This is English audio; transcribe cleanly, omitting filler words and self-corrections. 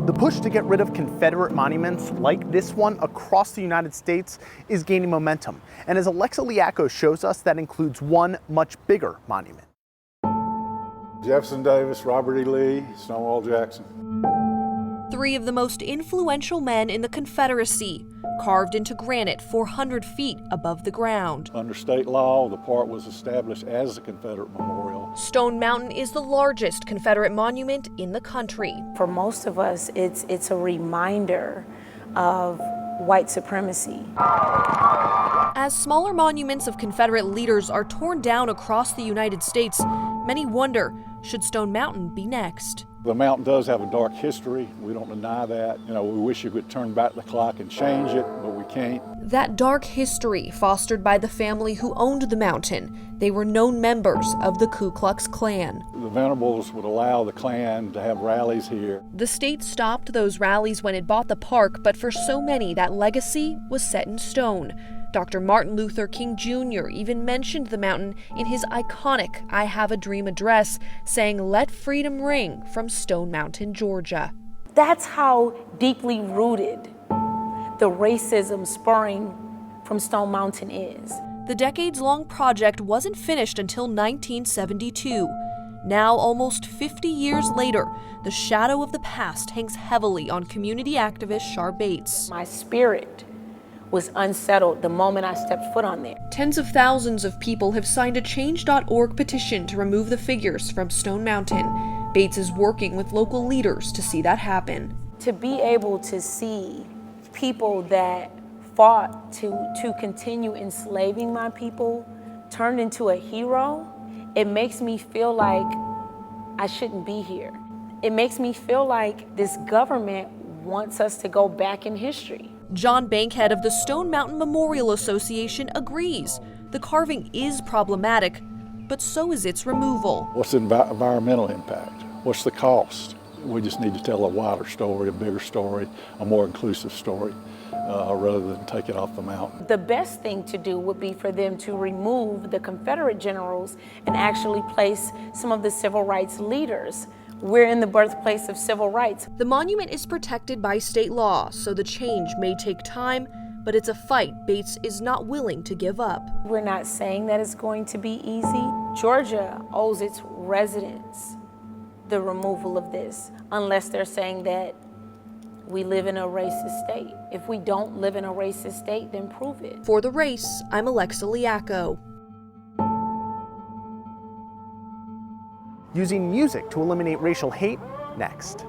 The push to get rid of Confederate monuments like this one across the United States is gaining momentum. And as Alexa Liacco shows us, that includes one much bigger monument. Jefferson Davis, Robert E. Lee, Stonewall Jackson. Three of the most influential men in the Confederacy, carved into granite 400 feet above the ground. Under state law, the park was established as a Confederate memorial. Stone Mountain is the largest Confederate monument in the country. For most of us, it's a reminder of white supremacy. As smaller monuments of Confederate leaders are torn down across the United States, many wonder, should Stone Mountain be next? The mountain does have a dark history. We don't deny that. We wish you could turn back the clock and change it, but we can't. That dark history fostered by the family who owned the mountain. They were known members of the Ku Klux Klan. The Venables would allow the Klan to have rallies here. The state stopped those rallies when it bought the park, but for so many, that legacy was set in stone. Dr. Martin Luther King Jr. even mentioned the mountain in his iconic I Have a Dream address, saying, "Let freedom ring from Stone Mountain, Georgia." That's how deeply rooted the racism spurring from Stone Mountain is. The decades-long project wasn't finished until 1972. Now, almost 50 years later, the shadow of the past hangs heavily on community activist Shar Bates. My spirit was unsettled the moment I stepped foot on there. Tens of thousands of people have signed a Change.org petition to remove the figures from Stone Mountain. Bates is working with local leaders to see that happen. To be able to see people that fought to continue enslaving my people turned into a hero, it makes me feel like I shouldn't be here. It makes me feel like this government wants us to go back in history. John Bankhead of the Stone Mountain Memorial Association agrees. The carving is problematic, but so is its removal. What's the environmental impact? What's the cost? We just need to tell a wider story, a bigger story, a more inclusive story, rather than take it off the mountain. The best thing to do would be for them to remove the Confederate generals and actually place some of the civil rights leaders. We're in the birthplace of civil rights. The monument is protected by state law, so the change may take time, but it's a fight Bates is not willing to give up. We're not saying that it's going to be easy. Georgia owes its residents the removal of this, unless they're saying that we live in a racist state. If we don't live in a racist state, then prove it. For The Race, I'm Alexa Liacco. Using music to eliminate racial hate, next.